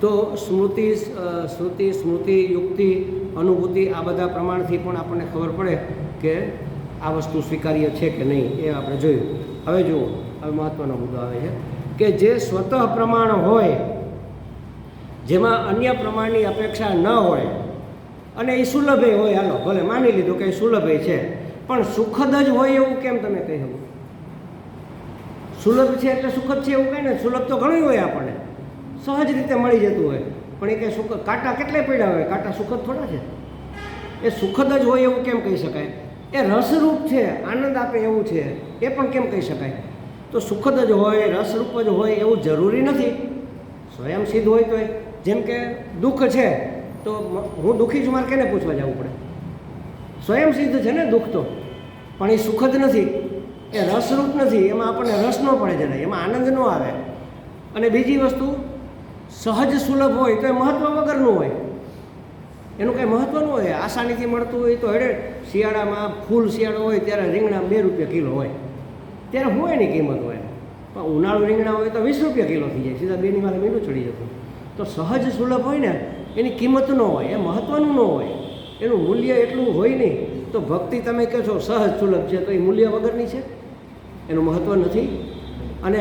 તો શ્રુતિ સ્મૃતિ યુક્તિ અનુભૂતિ આ બધા પ્રમાણથી પણ આપણને ખબર પડે કે આ વસ્તુ સ્વીકાર્ય છે કે નહીં, એ આપણે જોયું. હવે જુઓ, હવે મહત્ત્વનો મુદ્દો આવે છે કે જે સ્વતઃ પ્રમાણ હોય, જેમાં અન્ય પ્રમાણની અપેક્ષા ન હોય અને એ સુલભે હોય, હાલો ભલે માની લીધું કે એ સુલભે છે, પણ સુખદ જ હોય એવું કેમ તમે કહી શકો? સુલભ છે એટલે સુખદ છે એવું કહે ને? સુલભ તો ઘણું હોય, આપણને સહજ રીતે મળી જતું હોય, પણ એ કંઈ સુખ કાંટા કેટલાય પડ્યા હોય, કાંટા સુખદ થોડા છે? એ સુખદ જ હોય એવું કેમ કહી શકાય? એ રસરૂપ છે, આનંદ આપે એવું છે, એ પણ કેમ કહી શકાય? તો સુખદ જ હોય, રસરૂપ જ હોય એવું જરૂરી નથી. સ્વયં સિદ્ધ હોય તો જેમ કે દુઃખ છે તો હું દુઃખી છું, મારે કેને પૂછવા જવું પડે? સ્વયં સિદ્ધ છે ને દુઃખ તો, પણ એ સુખદ નથી, એ રસરૂપ નથી, એમાં આપણને રસ ન પડે જરાય, એમાં આનંદ ન આવે. અને બીજી વસ્તુ, સહજ સુલભ હોય તો એ મહત્ત્વ વગરનું હોય, એનું કંઈ મહત્ત્વ ન હોય, આસાનીથી મળતું હોય તો હેડે. શિયાળામાં ફૂલ શિયાળો હોય ત્યારે રીંગણા 2 રૂપિયા કિલો હોય, ત્યારે હું એની કિંમત હોય, પણ ઉનાળુ રીંગણા હોય તો 20 રૂપિયા કિલો થઈ જાય, સીધા 2ની મારે મીંડું ચડી જતું. તો સહજ સુલભ હોય ને એની કિંમત ન હોય, એ મહત્ત્વનું ન હોય, એનું મૂલ્ય એટલું હોય નહીં. તો ભક્તિ તમે કહો છો સહજ સુલભ છે, તો એ મૂલ્ય વગરની છે, એનું મહત્ત્વ નથી. અને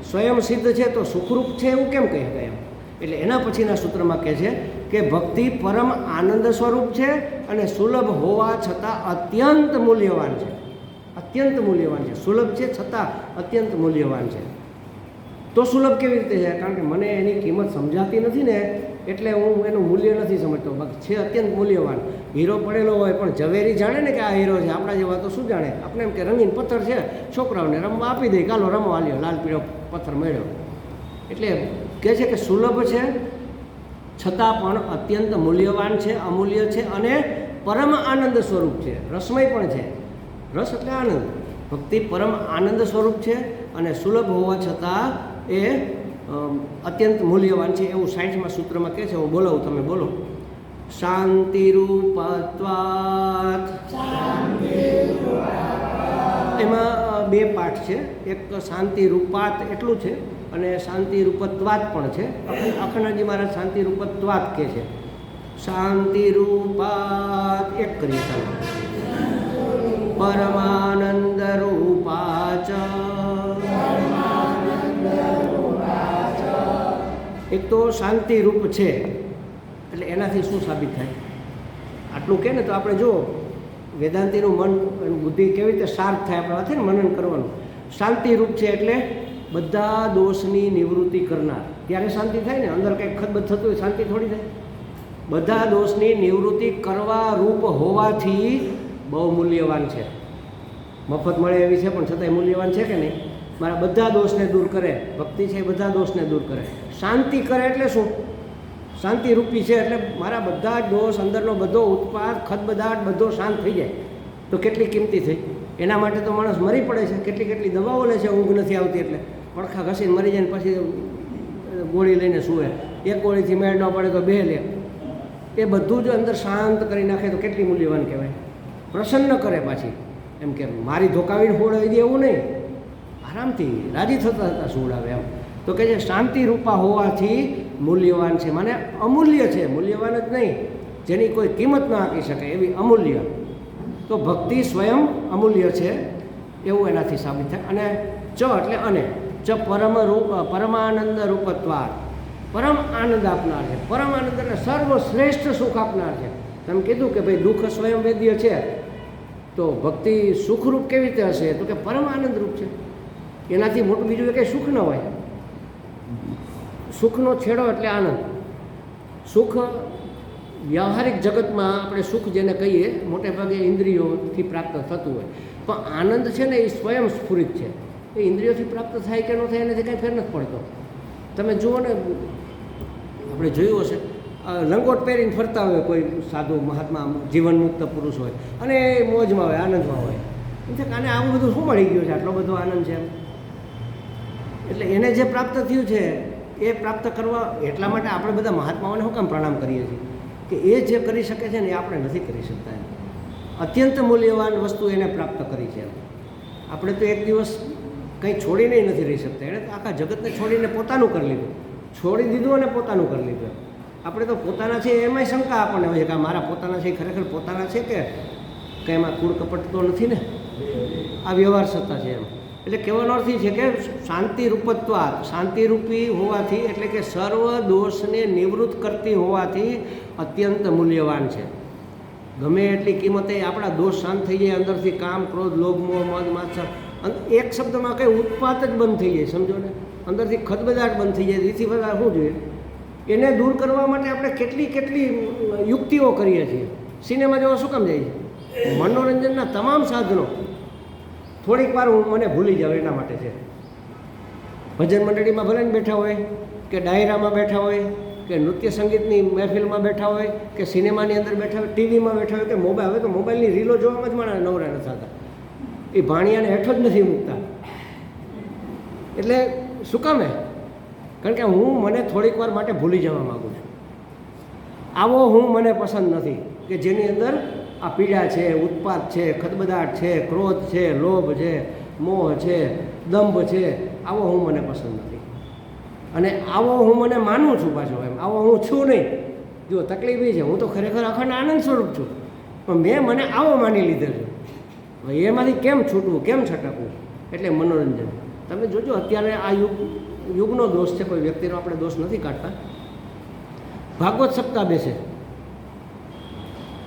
સ્વયં સિદ્ધ છે તો સુખરૂપ છે એવું કેમ કહી શકાય? એમ એટલે એના પછીના સૂત્રમાં કહે છે કે ભક્તિ પરમ આનંદ સ્વરૂપ છે અને સુલભ હોવા છતાં અત્યંત મૂલ્યવાન છે. અત્યંત મૂલ્યવાન છે, સુલભ છે છતાં અત્યંત મૂલ્યવાન છે. તો સુલભ કેવી રીતે છે? કારણ કે મને એની કિંમત સમજાતી નથી ને, એટલે હું એનું મૂલ્ય નથી સમજતો. છે અત્યંત મૂલ્યવાન. હીરો પડેલો હોય પણ ઝવેરી જાણે ને કે આ હીરો છે, આપણા જેવા તો શું જાણે? આપણે એમ કે રંગીન પથ્થર છે, છોકરાઓને રમવા આપી દે, કાલો રમવા લ્યો, લાલ પીળો પથ્થર મળ્યો. એટલે કહે છે કે સુલભ છે છતાં પણ અત્યંત મૂલ્યવાન છે, અમૂલ્ય છે અને પરમ આનંદ સ્વરૂપ છે, રસમય પણ છે. રસ એટલે આનંદ. ભક્તિ પરમ આનંદ સ્વરૂપ છે અને સુલભ હોવા છતાં એ અત્યંત મૂલ્યવાન છે, એવું 60મા સૂત્રમાં કહે છે. હું બોલાવું, તમે બોલો. શાંતિરૂપત્વાત. એમાં 2 પાઠ છે, એક શાંતિરૂપાત એટલું છે અને શાંતિરૂપત્વાત પણ છે. અખંડાજી મહારાજ શાંતિરૂપત્વાત કહે છે. શાંતિરૂપાત એક કરીએ ચાલો. પરમાનંદ રૂપાચ. એક તો શાંતિરૂપ છે એટલે એનાથી શું સાબિત થાય? આટલું કહે ને તો આપણે જુઓ વેદાંતિનું મન, બુદ્ધિ કેવી રીતે શાર્પ થાય, આપણે વાત છે ને મનન કરવાનું. શાંતિરૂપ છે એટલે બધા દોષની નિવૃત્તિ કરનાર, ત્યારે શાંતિ થાય ને. અંદર કંઈક ખદબદ થતું હોય, શાંતિ થોડી થાય? બધા દોષની નિવૃત્તિ કરવા રૂપ હોવાથી બહુ મૂલ્યવાન છે. મફત મળે એવી છે પણ છતાંય મૂલ્યવાન છે કે નહીં? મારા બધા દોષને દૂર કરે. ભક્તિ છે એ બધા દોષને દૂર કરે. શાંતિ કરે એટલે શું? શાંતિરૂપી છે એટલે મારા બધા જ દોષ, અંદરનો બધો ઉત્પાદ, ખદબદાટ બધો શાંત થઈ જાય. તો કેટલી કિંમતી થઈ. એના માટે તો માણસ મરી પડે છે, કેટલી દવાઓ લે છે, ઊંઘ નથી આવતી એટલે પડખા ઘસીને મરી જાય ને પછી ગોળી લઈને સૂવે. એક ગોળીથી મેળ ન પડે તો 2 લે. એ બધું જ અંદર શાંત કરી નાખે તો કેટલી મૂલ્યવાન કહેવાય. પ્રસન્ન કરે પાછી, એમ કે મારી ધોકાવીને હોડાવી દે એવું નહીં, આરામથી રાજી થતા સુવડાવે એમ. તો કહે છે શાંતિરૂપા હોવાથી મૂલ્યવાન છે, મને અમૂલ્ય છે, મૂલ્યવાન જ નહીં, જેની કોઈ કિંમત ન આપી શકે એવી અમૂલ્ય. તો ભક્તિ સ્વયં અમૂલ્ય છે એવું એનાથી સાબિત થાય. અને ચ એટલે અને ચ પરમાનંદ રૂપત્વાર, પરમ આનંદ આપનાર છે. પરમ આનંદ એટલે સર્વશ્રેષ્ઠ સુખ આપનાર છે. તમે કીધું કે ભાઈ દુઃખ સ્વયં વેદ્ય છે, તો ભક્તિ સુખરૂપ કેવી રીતે હશે? તો કે પરમ આનંદરૂપ છે. એનાથી મોટું બીજું કંઈ સુખ ન હોય. સુખનો છેડો એટલે આનંદ. સુખ વ્યવહારિક જગતમાં આપણે સુખ જેને કહીએ મોટે ભાગે ઇન્દ્રિયોથી પ્રાપ્ત થતું હોય, પણ આનંદ છે ને એ સ્વયં સ્ફુરિત છે. એ ઇન્દ્રિયોથી પ્રાપ્ત થાય કે ન થાય એનાથી કંઈ ફેર નથી પડતો. તમે જુઓ ને, આપણે જોયું હશે લંગોટ પહેરીને ફરતા હોય કોઈ સાધુ મહાત્મા, જીવન મુક્ત પુરુષ હોય, અને એ મોજમાં હોય, આનંદમાં હોય. એમ છે કે આને આવું બધું શું મળી ગયું છે, આટલો બધો આનંદ છે? એટલે એને જે પ્રાપ્ત થયું છે એ પ્રાપ્ત કરવા એટલા માટે આપણે બધા મહાત્માઓને શું કામ પ્રણામ કરીએ છીએ કે એ જે કરી શકે છે ને એ આપણે નથી કરી શકતા. અત્યંત મૂલ્યવાન વસ્તુ એને પ્રાપ્ત કરી છે. આપણે તો એક દિવસ કંઈ છોડીને નથી રહી શકતા. એણે આખા જગતને છોડીને પોતાનું કરી લીધું. છોડી દીધું અને પોતાનું કરી લીધું. આપણે તો પોતાના છે એમાંય શંકા આપણને હોય છે કે મારા પોતાના છે એ ખરેખર પોતાના છે કે કંઈ એમાં કૂડ કપટ તો નથી ને, આ વ્યવહાર સત્તા છે એમ. એટલે કહેવાનો અર્થ એ છે કે શાંતિરૂપત્વાત, શાંતિરૂપી હોવાથી એટલે કે સર્વ દોષને નિવૃત્ત કરતી હોવાથી અત્યંત મૂલ્યવાન છે. ગમે એટલી કિંમતે આપણા દોષ શાંત થઈ જાય, અંદરથી કામ, ક્રોધ, લોભ, મોહ, મદ, માત્સર, એક શબ્દમાં કંઈ ઉત્પાત જ બંધ થઈ જાય, સમજો ને, અંદરથી ખદબદાટ બંધ થઈ જાય. એથી બધા શું જોઈએ, એને દૂર કરવા માટે આપણે કેટલી કેટલી યુક્તિઓ કરીએ છીએ. સિનેમા જોવા શું કામ જાય છે? મનોરંજનના તમામ સાધનો થોડીક વાર મને ભૂલી જાવ એના માટે છે. ભજન મંડળીમાં ભલે બેઠા હોય કે ડાયરામાં બેઠા હોય કે નૃત્ય સંગીતની મહેફિલમાં બેઠા હોય કે સિનેમાની અંદર બેઠા હોય, ટીવીમાં બેઠા હોય કે મોબાઈલ, હવે તો મોબાઈલની રીલો જોવામાં જ મારા નવરા નથી થતા, એ ભાણિયાને હેઠો જ નથી મૂકતા. એટલે શું કામે? કારણ કે હું મને થોડીક વાર માટે ભૂલી જવા માગું છું. આવો હું મને પસંદ નથી કે જેની અંદર આ પીડા છે, ઉત્પાત છે, ખદબદાટ છે, ક્રોધ છે, લોભ છે, મોહ છે, દંભ છે, આવો હું મને પસંદ નથી. અને આવો હું મને માનું છું પાછો, એમ આવો હું છું નહીં. જો તકલીફ એ છે, હું તો ખરેખર અખંડ આનંદ સ્વરૂપ છું, પણ મેં મને આવો માની લીધેલો છે. હવે એમાંથી કેમ છૂટવું, કેમ છટકવું? એટલે મનોરંજન. તમે જોજો અત્યારે આ યુગનો દોષ છે, કોઈ વ્યક્તિનો આપણે દોષ નથી કાઢતા. ભાગવત સપ્તાહ બેસે,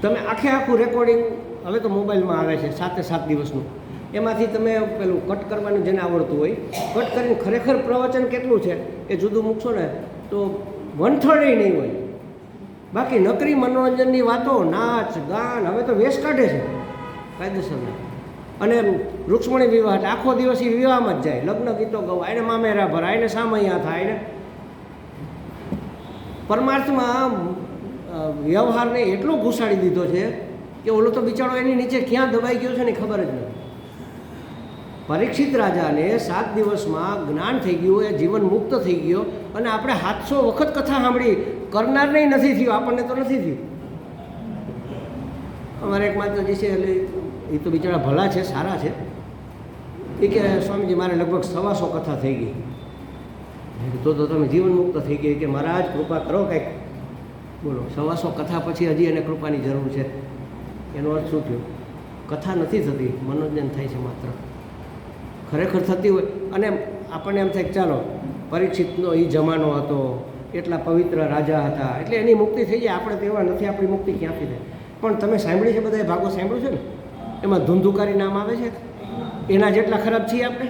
તમે આખું રેકોર્ડિંગ હવે તો મોબાઈલમાં આવે છે 7 દિવસનું, એમાંથી તમે પેલું કટ કરવાનું જેને આવડતું હોય કટ કરીને ખરેખર પ્રવચન કેટલું છે એ જુદું મૂકશો ને તો 1/3 નહીં હોય. બાકી નકરી મનોરંજનની વાતો, નાચ ગાન, હવે તો વેશ કાઢે છે કાયદેસરના. અને રૂક્ષ્મણી વિવાહ, આખો દિવસ એ વિવાહમાં જ જાય, લગ્ન ગીતો ગવાય, એને મામેરા ભરાય, એને સામૈયા થાય, એને પરમાર્થમાં વ્યવહારને એટલો ઘુસાડી દીધો છે કે ઓલો તો બિચારો એની નીચે ક્યાં દબાઈ ગયો છે ને ખબર જ નથી. પરીક્ષિત રાજાને 7 દિવસમાં જ્ઞાન થઈ ગયું, એ જીવન મુક્ત થઈ ગયો, અને આપણે 700 વખત કથા સાંભળી, કરનારને નથી થયું, આપણને તો નથી થયું. અમારે એક માતાજી છે, એટલે એ તો બિચારા ભલા છે, સારા છે, એ કે સ્વામીજી મારે લગભગ 125 કથા થઈ ગઈ. તો તમે જીવન મુક્ત થઈ ગઈ કે મહારાજ કૃપા કરો કંઈક. બોલો, 125 કથા પછી હજી એને કૃપાની જરૂર છે? એનો અર્થ શું થયો? કથા નથી થતી, મનોરંજન થાય છે માત્ર. ખરેખર થતી હોય અને આપણને એમ થાય કે ચાલો પરીક્ષિતનો એ જમાનો હતો, એટલા પવિત્ર રાજા હતા, એટલે એની મુક્તિ થઈ જાય. આપણે તો એવા નથી, આપણી મુક્તિ ક્યાંથી થાય? પણ તમે સાંભળી છે, બધાએ ભાગો સાંભળ્યું છે ને, એમાં ધુંધુકારી નામ આવે છે, એના જેટલા ખરાબ છીએ આપણે.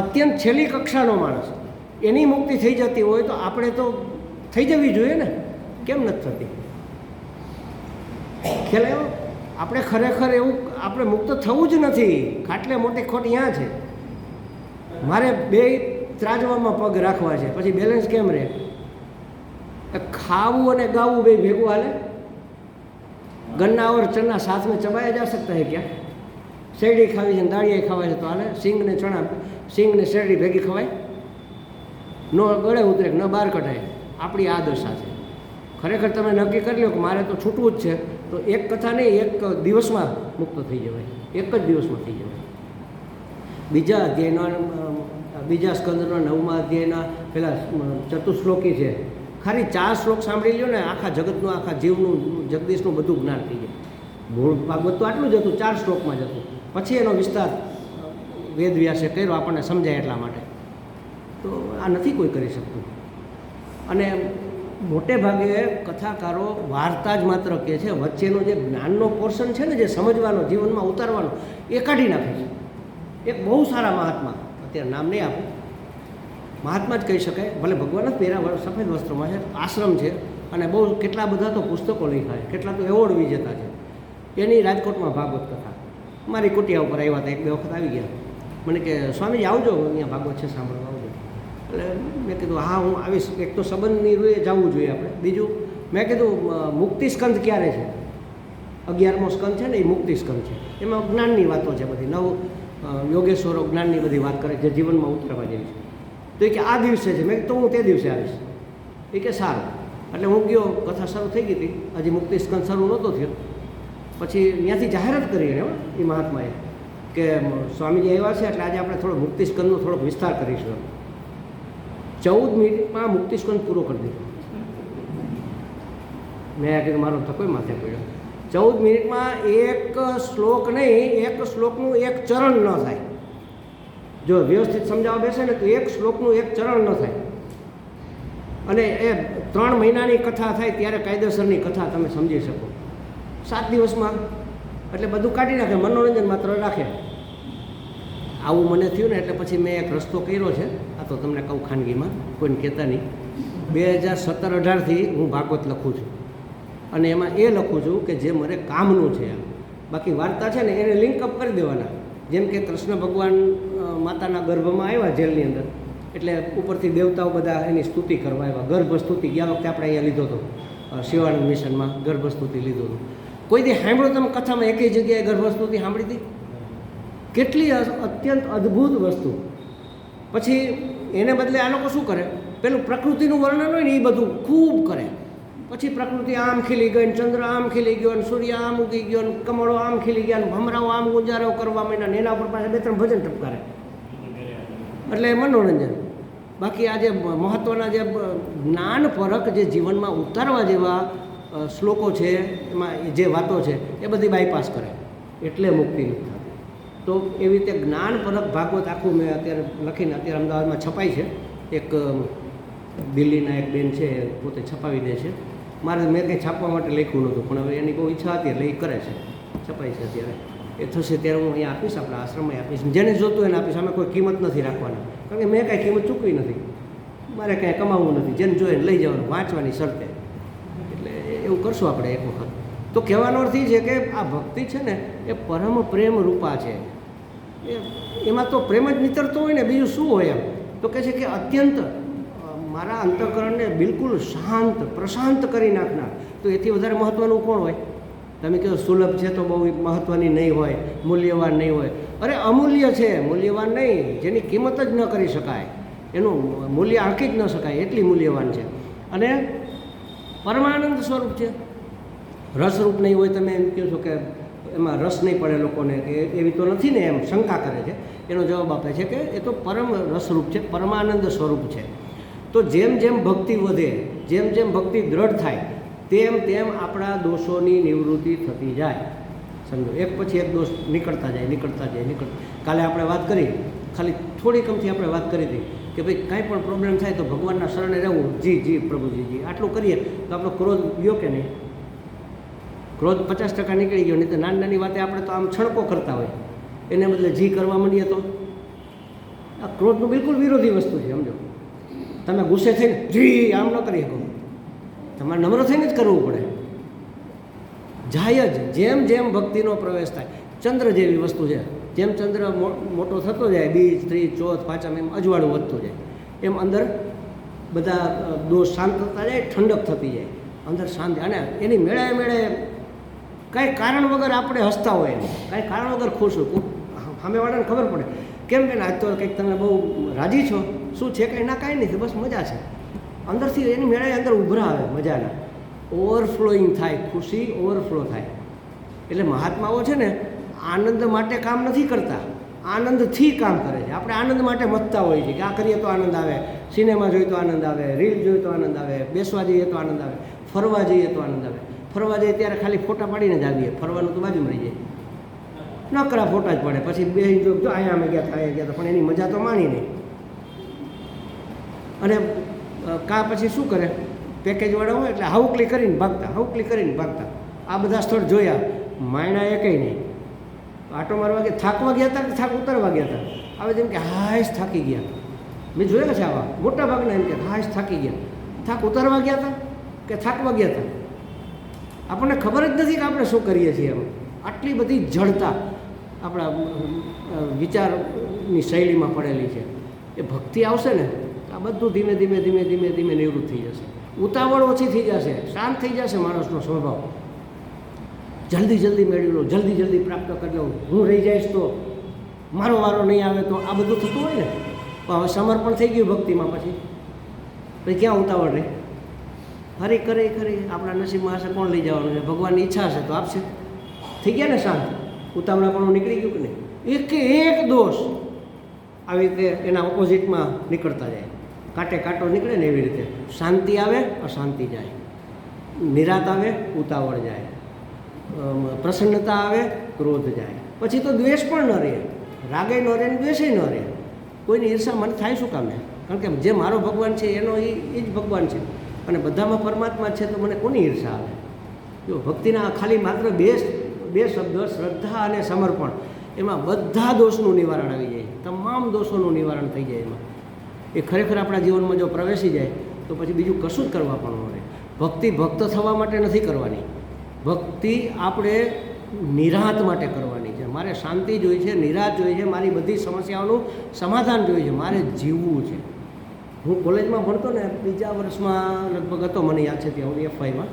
અત્યંત છેલ્લી કક્ષાનો માણસ, એની મુક્તિ થઈ જતી હોય તો આપણે તો થઈ જવી જોઈએ ને, કેમ નથી થતી? ખ્યાલ આવ્યો? આપણે ખરેખર એવું આપણે મુક્ત થવું જ નથી. ખાટલે મોટી ખોટ અહીંયા છે. મારે 2 ત્રાજવામાં પગ રાખવા છે, પછી બેલેન્સ કેમ રહે? ખાવું અને ગાવું 2 ભેગું હાલે? ગન્ના ઓર ચના સાથ में चबाया जा सकता है क्या? શેરડી ખાવી છે ને દાળિયા ખાવા છે તો હાલે? સિંગ ને ચણા, સિંગ ને શેરડી ભેગી ખવાય? ન ગળે ઉતરે, ન બહાર કઢાય. આપણી આ દશા છે. ખરેખર તમે નક્કી કરી લો કે મારે તો છૂટવું જ છે, તો એક કથા નહીં, 1 દિવસમાં મુક્ત થઈ જવાય, 1 જ દિવસમાં થઈ જવાય. બીજા અધ્યાયના, બીજા સ્કંદના 9મા અધ્યાયના પેલા ચતુશ્લોકી છે, ખાલી 4 શ્લોક સાંભળી લો ને, આખા જગતનું, આખા જીવનું, જગદીશનું બધું જ્ઞાન થઈ જાય. મૂળ ભાગવત તો આટલું જ હતું, 4 શ્લોકમાં જ હતું. પછી એનો વિસ્તાર વેદવ્યાસે કર્યો, આપણને સમજાય એટલા માટે. તો આ નથી કોઈ કરી શકતું. અને મોટે ભાગે કથાકારો વાર્તા જ માત્ર કહે છે, વચ્ચેનો જે જ્ઞાનનો પોર્શન છે ને, જે સમજવાનો, જીવનમાં ઉતારવાનો, એ કાઢી નાખે છે. એક બહુ સારા મહાત્મા, અત્યારે નામ નહીં આપું, મહાત્મા જ કહી શકાય, ભલે ભગવાન જ પહેરા સફેદ વસ્ત્રોમાં છે, આશ્રમ છે, અને બહુ કેટલા બધા તો પુસ્તકો લખાય, કેટલા તો એવોર્ડ વિજેતા છે. એની રાજકોટમાં ભાગવત કથા મારી કુટિયા ઉપર આવ્યા હતા, 1-2 વખત આવી ગયા. મને કે સ્વામીજી આવજો, અહીંયા ભાગવત છે, સાંભળવા આવજો. એટલે મેં કીધું હા હું આવીશ. એક તો સંબંધની રૂએ જવું જોઈએ આપણે. બીજું મેં કીધું મુક્તિ સ્કંદ ક્યારે છે? 11મો સ્કંદ છે ને, એ મુક્તિ સ્કંદ છે. એમાં જ્ઞાનની વાતો છે બધી, 9 યોગેશ્વરો જ્ઞાનની બધી વાત કરે, જે જીવનમાં ઉતરવા જેવી છે. તો એ કે આ દિવસે છે. મેં તો હું તે દિવસે આવીશ. એ કે સારું. એટલે હું ગયો, કથા શરૂ થઈ ગઈ હતી, હજી મુક્તિ સ્કંદ શરૂ નહોતો થયો. પછી ત્યાંથી જાહેરાત કરી એને, એ મહાત્માએ, કે સ્વામીજી આવ્યા છે, એટલે આજે આપણે થોડો મુક્તિ સ્કંદનો થોડોક વિસ્તાર કરીશું. 14 મિનિટમાં મુક્તિસ્કંદ પૂરો કરી દીધો. મેં આ કીધું મારો ધક્કો માથે પડ્યો. 14 મિનિટમાં એક શ્લોક નહીં, એક શ્લોકનું એક ચરણ ન થાય. જો વ્યવસ્થિત સમજાવવા બેસે ને તો એક શ્લોકનું એક ચરણ ન થાય. અને એ 3 મહિનાની કથા થાય ત્યારે કાયદેસરની કથા તમે સમજી શકો. 7 દિવસમાં એટલે બધું કાઢી નાખે, મનોરંજન માત્ર રાખે. આવું મને થયું ને એટલે પછી મેં એક રસ્તો કર્યો છે. આ તો તમને કહું ખાનગીમાં, કોઈને કહેતા નહીં. 2017-18થી હું ભાગવત લખું છું અને એમાં એ લખું છું કે જે મને કામનું છે. બાકી વાર્તા છે ને એને લિંકઅપ કરી દેવાના. જેમ કે કૃષ્ણ ભગવાન માતાના ગર્ભમાં આવ્યા જેલની અંદર, એટલે ઉપરથી દેવતાઓ બધા એની સ્તુતિ કરવા આવ્યા. ગર્ભ સ્તુતિ ગયા વખતે આપણે અહીંયા લીધો હતો, શિવાનંદ મિશનમાં ગર્ભ સ્તુતિ લીધો હતો. કોઈ દી સાંભળ્યો તમે કથામાં એકેય જગ્યાએ ગર્ભ સ્તુતિ સાંભળી હતી? કેટલી અત્યંત અદ્ભુત વસ્તુ. પછી એને બદલે આ લોકો શું કરે, પેલું પ્રકૃતિનું વર્ણન હોય ને એ બધું ખૂબ કરે. પછી પ્રકૃતિ આમ ખીલી ગઈ ને ચંદ્ર આમ ખીલી ગયો ને સૂર્ય આમ ઉગી ગયો ને કમળો આમ ખીલી ગયા ને ભમરાઓ આમ ગુંજારો કરવા માંડ્યા ને એના ઉપર પાસે 2-3 ભજન ટપકારે. એટલે મનોરંજન. બાકી આ જે મહત્ત્વના જે જ્ઞાનપરક જે જીવનમાં ઉતારવા જેવા શ્લોકો છે, એમાં જે વાતો છે એ બધી બાયપાસ કરે, એટલે મુક્તિ નથી થતી. તો એવી રીતે જ્ઞાનપરક ભાગવત આખું મેં અત્યારે લખીને અત્યારે અમદાવાદમાં છપાય છે. એક દિલ્હીના એક બેન છે, પોતે છપાવી દે છે. મારે મેં કંઈ છાપવા માટે લખ્યું નહોતું, પણ હવે એની બહુ ઈચ્છા હતી એટલે એ કરે છે, છપાય છે. અત્યારે એ થશે ત્યારે હું અહીંયા આપીશ, આપણા આશ્રમમાં આપીશ. જેને જોતું એને આપીશ. અમે કોઈ કિંમત નથી રાખવાની, કારણ કે મેં કાંઈ કિંમત ચૂકવી નથી. મારે કાંઈ કમાવવું નથી. જેને જોઈએ લઈ જવાનું, વાંચવાની શરતે. એટલે એવું કરશું આપણે એક વખત. તો કહેવાનો અર્થ એ છે કે આ ભક્તિ છે ને એ પરમ પ્રેમ રૂપા છે. એમાં તો પ્રેમ જ નીતરતો હોય ને, બીજું શું હોય? એમ તો કહે છે કે અત્યંત મારા અંતઃકરણને બિલકુલ શાંત પ્રશાંત કરી નાખનાર. તો એથી વધારે મહત્ત્વનું કોણ હોય? તમે કહો સુલભ છે તો બહુ મહત્ત્વની નહીં હોય, મૂલ્યવાન નહીં હોય. અરે અમૂલ્ય છે, મૂલ્યવાન નહીં. જેની કિંમત જ ન કરી શકાય, એનું મૂલ્ય આંકી જ ન શકાય, એટલી મૂલ્યવાન છે. અને પરમાનંદ સ્વરૂપ છે. રસરૂપ નહીં હોય. તમે એમ કહો છો કે એમાં રસ નહીં પડે લોકોને, કે એવી તો નથી ને, એમ શંકા કરે છે. એનો જવાબ આપે છે કે એ તો પરમ રસરૂપ છે, પરમાનંદ સ્વરૂપ છે. તો જેમ જેમ ભક્તિ વધે, જેમ જેમ ભક્તિ દ્રઢ થાય, તેમ તેમ આપણા દોષોની નિવૃત્તિ થતી જાય. સમજો, એક પછી એક દોષ નીકળતા જાય. કાલે આપણે વાત કરી, ખાલી થોડી કમથી આપણે વાત કરી હતી કે ભાઈ કાંઈ પણ પ્રોબ્લેમ થાય તો ભગવાનના શરણે રહેવું. જી પ્રભુજી, આટલું કરીએ તો આપણો ક્રોધ ગયો કે નહીં? ક્રોધ 50% નીકળી ગયો. નહીં તો નાની વાતે આપણે તો આમ છણકો કરતા હોય, એને બદલે જી કરવા માંડીએ તો આ ક્રોધનું બિલકુલ વિરોધી વસ્તુ છે. સમજો, તમે ગુસ્સે થઈને જી આમ ન કરી શકો, તમારે નમ્ર થઈને જ કરવું પડે. જાય જ. જેમ જેમ ભક્તિનો પ્રવેશ થાય, ચંદ્ર જેવી વસ્તુ છે. જેમ ચંદ્ર મોટો થતો જાય, બીજ, ત્રીજ, ચોથ, પાંચમ, એમ અજવાળું વધતું જાય, એમ અંદર બધા દોષ શાંત થતા જાય, ઠંડક થતી જાય, અંદર શાંતિ. અને એની મેળે કાંઈ કારણ વગર આપણે હસતા હોય, કાંઈ કારણ વગર ખુશ હોય. સામેવાળાને ખબર પડે કેમ કે આજ તો કંઈક તમે બહુ રાજી છો, શું છે કંઈ? ના, કાંઈ નથી, બસ મજા છે. અંદરથી એની મેળે અંદર ઉભરા આવે મજાના, ઓવરફ્લોઈંગ થાય, ખુશી ઓવરફ્લો થાય. એટલે મહાત્માઓ છે ને આનંદ માટે કામ નથી કરતા, આનંદથી કામ કરે છે. આપણે આનંદ માટે મથતા હોઈએ છીએ કે આ કરીએ તો આનંદ આવે, સિનેમા જોઈએ તો આનંદ આવે, રીલ જોઈએ તો આનંદ આવે, બેસવા જઈએ તો આનંદ આવે, ફરવા જઈએ તો આનંદ આવે. ફરવા જઈએ ત્યારે ખાલી ફોટા પાડીને જ આવીએ, ફરવાનું તો બાજુ મળી જાય, નકરા ફોટા જ પડે. પછી બે જો અહીંયા અમે ગયા હતા, પણ એની મજા તો માણી નહીં. અને પછી શું કરે, પેકેજવાળા હોય એટલે હાઉકલી કરીને ભાગતા. આ બધા સ્થળ જોયા, માયણા એ કંઈ નહીં. આટો મારવા ગયા, થાકવા ગયા હતા કે થાક ઉતારવા ગયા હતા? આવે જેમ કે હાશ થાકી ગયા. મેં જોયા છે આવા મોટા ભાગના, એમ કે હાશ થાકી ગયા. થાક ઉતારવા ગયા હતા કે થાકવા ગયા હતા? આપણને ખબર જ નથી કે આપણે શું કરીએ છીએ. એમ આટલી બધી જડતા આપણા વિચારની શૈલીમાં પડેલી છે. એ ભક્તિ આવશે ને આ બધું ધીમે ધીમે નિવૃત્ત થઈ જશે. ઉતાવળ ઓછી થઈ જશે, શાંત થઈ જશે માણસનો સ્વભાવ. જલ્દી મેળવી લો, જલ્દી પ્રાપ્ત કરી લો, હું રહી જઈશ તો મારો વારો નહીં આવે તો, આ બધું થતું હોય ને. પણ હવે સમર્પણ થઈ ગયું ભક્તિમાં, પછી ક્યાં ઉતાવળ રહી? હરી ખરી આપણા નસીબમાં હશે, કોણ લઈ જવાનું છે? ભગવાનની ઈચ્છા હશે તો આપશે. થઈ ગયા ને શાંત, ઉતાવળાપણું નીકળી ગયું કે નહીં? એક દોષ આવી રીતે એના ઓપોઝિટમાં નીકળતા જાય. કાંટે કાંટો નીકળે ને એવી રીતે શાંતિ આવે, અશાંતિ જાય, નિરાત આવે, ઉતાવળ જાય, પ્રસન્નતા આવે, ક્રોધ જાય, પછી તો દ્વેષ પણ ન રહે, રાગે ન રહે ને દ્વેષે ન રહે. કોઈની ઈર્ષા મને થાય શું કામે? કારણ કે જે મારો ભગવાન છે એનો એ જ ભગવાન છે અને બધામાં પરમાત્મા છે, તો મને કોની ઈર્ષા આવે? જો ભક્તિના ખાલી માત્ર બે શબ્દ શ્રદ્ધા અને સમર્પણ, એમાં બધા દોષનું નિવારણ આવી જાય, તમામ દોષોનું નિવારણ થઈ જાય. એમાં એ ખરેખર આપણા જીવનમાં જો પ્રવેશી જાય તો પછી બીજું કશું જ કરવા પણ મળે. ભક્તિ ભક્ત થવા માટે નથી કરવાની, ભક્તિ આપણે નિરાત માટે કરવાની છે. મારે શાંતિ જોઈએ છે, નિરાત જોઈએ છે, મારી બધી સમસ્યાઓનું સમાધાન જોઈએ છે, મારે જીવવું છે. હું કોલેજમાં ભણતો ને, બીજા વર્ષમાં લગભગ હતો, મને યાદ છે ત્યાં હું FYમાં,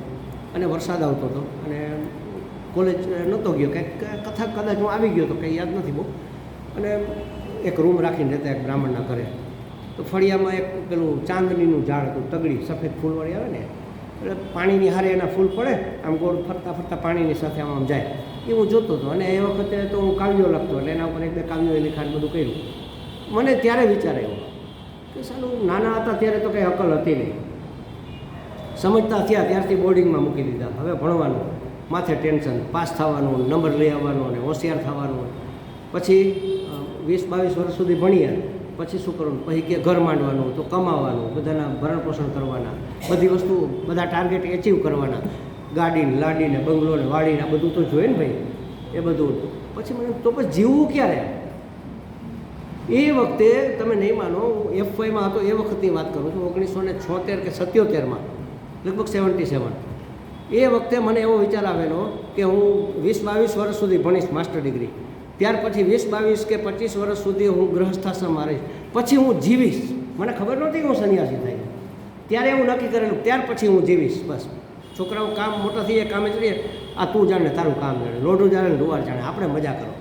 અને વરસાદ આવતો હતો અને કોલેજ નહોતો ગયો, કંઈક કથા કદાચ હું આવી ગયો તો કંઈ યાદ નથી બહુ. અને એક રૂમ રાખીને રહેતા એક બ્રાહ્મણના ઘરે, તો ફળિયામાં એક પેલું ચાંદનીનું ઝાડ હતું, તગડી સફેદ ફૂલવાળી આવે ને, એટલે પાણીની હારે એના ફૂલ પડે, આમ ગોળ ફરતા ફરતા પાણીની સાથે આમ જાય, એ હું જોતો હતો. અને એ વખતે તો હું કાવ્યો લખતો, એટલે એના ઉપર એક બે કાવ્યો લિખાણ બધું કર્યું. મને ત્યારે વિચાર આવ્યો કે સાલું નાના હતા ત્યારે તો કંઈ અકલ હતી નહીં, સમજતા થયા ત્યારથી બોર્ડિંગમાં મૂકી દીધા. હવે ભણવાનું, માથે ટેન્શન, પાસ થવાનું, નંબર લઈ આવવાનો અને હોશિયાર થવાનું. પછી 20-22 વર્ષ સુધી ભણીએ, પછી શું કરવાનું? પછી કે ઘર માંડવાનું, તો કમાવાનું, બધાના ભરણ પોષણ કરવાના, બધી વસ્તુ, બધા ટાર્ગેટ એચીવ કરવાના, ગાડીને લાડીને બંગલોને વાડીને આ બધું તો જોઈએ ને ભાઈ, એ બધું. પછી મને તો પછી જીવવું ક્યારે? એ વખતે તમે નહીં માનો, હું FYમાં હતો એ વખતની વાત કરું છું, 1976 કે 77માં, લગભગ 77. એ વખતે મને એવો વિચાર આવેલો કે હું 20-22 વર્ષ સુધી ભણીશ માસ્ટર ડિગ્રી, ત્યાર પછી 20-22 કે 25 વર્ષ સુધી હું ગૃહસ્થાશ્રમમાં રહીશ, પછી હું જીવીશ. મને ખબર નહોતી કે હું સંન્યાસી થાય, ત્યારે એવું નક્કી કરેલું, ત્યાર પછી હું જીવીશ. બસ છોકરાઓ કામ મોટા થઈ જાય, કામે ચડીએ, આ તું જાણે તારું કામ જાણે, લોઢું જાણે લુવાર જાણે, આપણે મજા કરો,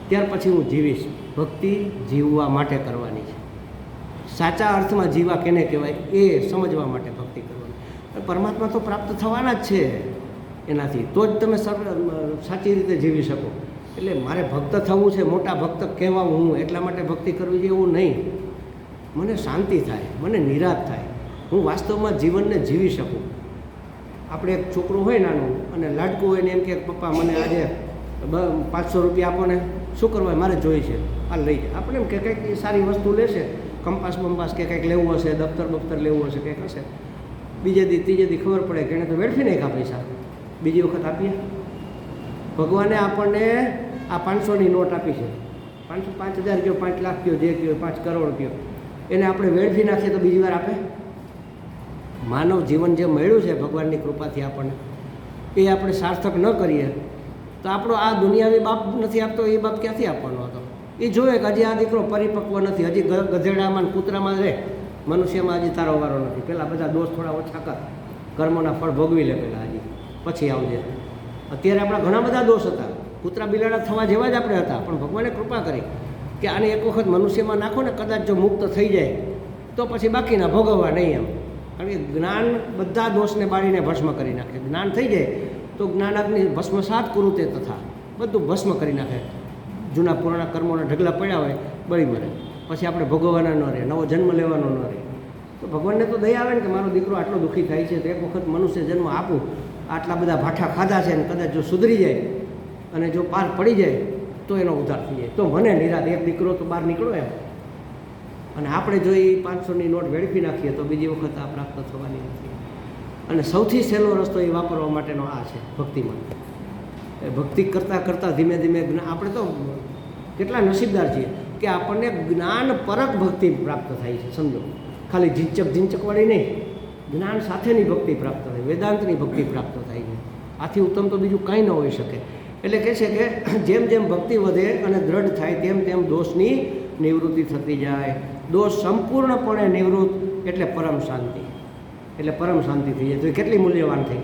ત્યાર પછી હું જીવીશ. ભક્તિ જીવવા માટે કરવાની છે. સાચા અર્થમાં જીવા કેને કહેવાય એ સમજવા માટે ભક્તિ કરવાની. પરમાત્મા તો પ્રાપ્ત થવાના જ છે એનાથી, તો જ તમે સાચી રીતે જીવી શકો. એટલે મારે ભક્ત થવું છે, મોટા ભક્ત કહેવાવું હું, એટલા માટે ભક્તિ કરવી છે એવું નહીં. મને શાંતિ થાય, મને નિરાત થાય, હું વાસ્તવમાં જીવનને જીવી શકું. આપણે એક છોકરું હોય નાનું અને લાડકું હોય ને એમ કે પપ્પા મને આજે 500 રૂપિયા આપો ને, શું કરવા? મારે જોઈએ છે, આ લઈ જાય. આપણે એમ કે કંઈક સારી વસ્તુ લેશે, કંપાસ બંપાસ કે કંઈક લેવું હશે, દફતર લેવું હશે, કંઈક હશે. બીજે દી ત્રીજે દી ખબર પડે કે એને તો વેડફી નાખ્યા પૈસા, બીજી વખત આપીએ. ભગવાને આપણને આ 500ની નોટ આપી છે, 5,000 કયો, 5 લાખ કયો, જે કયો, 5 કરોડ કયો, એને આપણે વેડફી નાખીએ તો બીજી વાર આપે? માનવ જીવન જે મળ્યું છે ભગવાનની કૃપાથી આપણને, એ આપણે સાર્થક ન કરીએ તો આપણો આ દુનિયાવી બાપ નથી આપતો, એ બાપ ક્યાંથી આપવાનો હતો? એ જોવે કે હજી આ દીકરો પરિપક્વ નથી, હજી ગધેડામાં કૂતરામાં રહે, મનુષ્યમાં હજી તારો વારો નથી. પહેલાં બધા દોષ થોડા ઓછા કર, કર્મોના ફળ ભોગવી લે પહેલાં, હજી પછી આવજે. અત્યારે આપણા ઘણા બધા દોષ હતા, કૂતરા બિલાડા થવા જેવા જ આપણે હતા, પણ ભગવાને કૃપા કરી કે આને એક વખત મનુષ્યમાં નાખો ને, કદાચ જો મુક્ત થઈ જાય તો પછી બાકીના ભોગવવા નહીં એમ. કારણ કે જ્ઞાન બધા દોષને બાળીને ભસ્મ કરી નાખે. જ્ઞાન થઈ જાય તો જ્ઞાનાગ્નિ ભસ્મસાત કુરુતે તથા, બધું ભસ્મ કરી નાખે. જૂના પુરાણા કર્મોના ઢગલા પડ્યા હોય બળી મરે, પછી આપણે ભોગવવાના ન રહે, નવો જન્મ લેવાનો ન રહે. તો ભગવાનને તો દયા આવે ને કે મારો દીકરો આટલો દુઃખી થાય છે, તો એક વખત મનુષ્ય જન્મ આપું, આટલા બધા ભાઠા ખાધા છે, અને કદાચ જો સુધરી જાય અને જો પાર પડી જાય તો એનો ઉદ્ધાર થઈ જાય. તો મને નિરાત, એક દીકરો તો બહાર નીકળો એમ. અને આપણે જો એ 500ની નોટ વેડફી નાખીએ તો બીજી વખત આ પ્રાપ્ત થવાની નથી. અને સૌથી સહેલો રસ્તો એ વાપરવા માટેનો આ છે ભક્તિમાં. ભક્તિ કરતાં કરતાં ધીમે ધીમે આપણે તો કેટલા નસીબદાર છીએ કે આપણને જ્ઞાન પરક ભક્તિ પ્રાપ્ત થાય છે. સમજો, ખાલી ઝીંચકવાળી નહીં, જ્ઞાન સાથેની ભક્તિ પ્રાપ્ત થાય, વેદાંતની ભક્તિ પ્રાપ્ત થાય છે. આથી ઉત્તમ તો બીજું કાંઈ ન હોઈ શકે. એટલે કહે છે કે જેમ જેમ ભક્તિ વધે અને દ્રઢ થાય તેમ તેમ દોષની નિવૃત્તિ થતી જાય. દોષ સંપૂર્ણપણે નિવૃત્ત એટલે પરમ શાંતિ, એટલે પરમ શાંતિ થઈ જાય. તો એ કેટલી મૂલ્યવાન થઈ,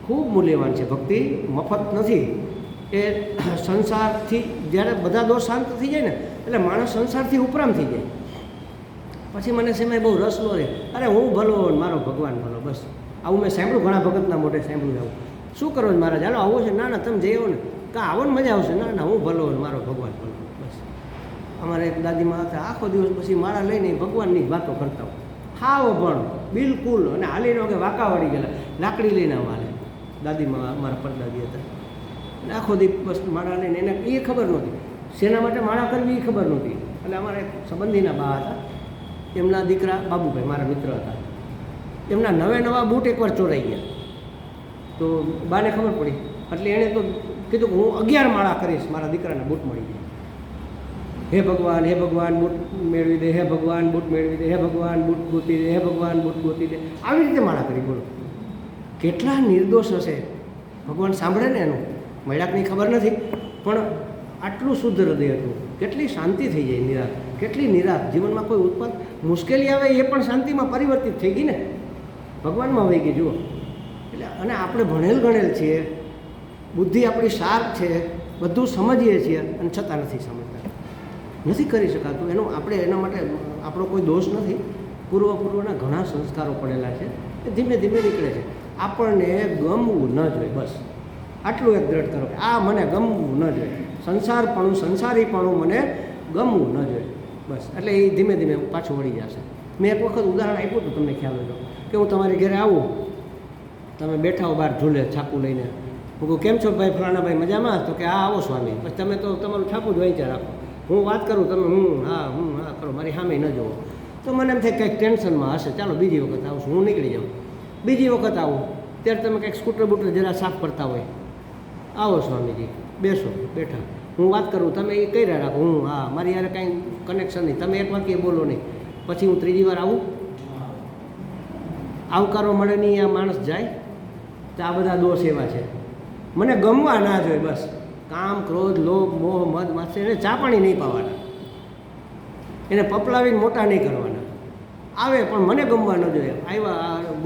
ખૂબ મૂલ્યવાન છે. ભક્તિ મફત નથી. એ સંસારથી જ્યારે બધા દોષ શાંત થઈ જાય ને, એટલે માણસ સંસારથી ઉપરામ થઈ જાય. પછી મને સમય બહુ રસ ન રહે, અરે હું ભલો મારો ભગવાન ભલો, બસ આવું મેં સાંભળ્યું, ઘણા ભગતના મોઢે સાંભળ્યું. આવું શું કરો છો મહારાજ, ચાલો આવો છે? ના ના તમે જઈ આવો ને, કાં આવો ને મજા આવશે. ના ના હું ભલો મારો ભગવાન ભલો, બસ અમારે એક દાદીમાં હતા, આખો દિવસ પછી માળા લઈને ભગવાનની જ વાતો કરતા હોય, હાવ ભણ બિલકુલ, અને હાલીને કે વાંકા વળી ગયેલા, લાકડી લઈને હાલે. દાદીમાં અમારા પરદાદી હતા, અને આખો દિવસ માળા લઈને, એને એ ખબર નહોતી શેના માટે માળા કરવી, એ ખબર નહોતી. એટલે અમારા એક સંબંધીના બા હતા, એમના દીકરા બાબુભાઈ મારા મિત્ર હતા, એમના નવા બૂટ એકવાર ચોરાઈ ગયા. તો બાને ખબર પડી, એટલે એણે તો કીધું કે હું 11 માળા કરીશ, મારા દીકરાના બૂટ મળી જાય. હે ભગવાન બૂટ મેળવી દે, હે ભગવાન બૂટ મેળવી દે, હે ભગવાન બૂટ ગોતી દે, હે ભગવાન બૂટ ગોતી દે. આવી રીતે માળા કરી. બોલો કેટલા નિર્દોષ હશે, ભગવાન સાંભળે ને એનું, મળ્યાકની ખબર નથી, પણ આટલું શુદ્ધ હૃદય હતું. કેટલી શાંતિ થઈ જાય, નિરાશ, કેટલી નિરાશ. જીવનમાં કોઈ ઉત્પન્ન મુશ્કેલી આવે એ પણ શાંતિમાં પરિવર્તિત થઈ ગઈ ને, ભગવાનમાં વહી ગઈ. જુઓ, એટલે અને આપણે ભણેલ ગણેલ છીએ, બુદ્ધિ આપણી શાર્પ છે, બધું સમજીએ છીએ, અને છતાં નથી સમજતા, નથી કરી શકાતું. એનું આપણે એના માટે આપણો કોઈ દોષ નથી. પૂર્વના ઘણા સંસ્કારો પડેલા છે, એ ધીમે ધીમે નીકળે છે. આપણને ગમવું ન જોઈએ, બસ આટલું એક દ્રઢ કરો કે આ મને ગમવું ન જોઈએ, સંસારીપણું મને ગમવું ન જોઈએ, બસ. એટલે એ ધીમે ધીમે પાછું વળી જશે. મેં એક વખત ઉદાહરણ આપ્યું હતું, તમને ખ્યાલ હોય કે હું તમારી ઘરે આવું, તમે બેઠા હો બહાર ઝૂલે છાપું લઈને, હું કહું કેમ છો ભાઈ ફલાણા ભાઈ, મજામાં? તો કે હા આવો સ્વામી. પછી તમે તો તમારું છાપું જ વાંચ્યા રાખો, હું વાત કરું તમે હું હા કરો, મારી સામે ન જુઓ. તો મને એમ થાય કંઈક ટેન્શનમાં હશે, ચાલો બીજી વખત આવશું, હું નીકળી જાઉં. બીજી વખત આવું ત્યારે તમે કંઈક સ્કૂટર બૂટર જરા સાફ કરતા હોય, આવો સ્વામીજી, બેસો, બેઠા, હું વાત કરું, તમે એ કહી રહ્યા રાખો, હું હા, મારી યારે કાંઈ કનેક્શન નહીં, તમે એક વાક્ય બોલો નહીં. પછી હું ત્રીજી વાર આવું, આવકારો મળે નહીં, આ માણસ જાય. તો આ બધા દોષ એવા છે. મને ગમવા ના જોઈએ, બસ. કામ, ક્રોધ, લોભ, મોહ, મદ, માત્સર્ય, એને ચા પાણી નહીં પાવાના, એને પપલાવીને મોટા નહીં કરવાના. આવે પણ મને ગમવા ન જોઈએ. આવ્યા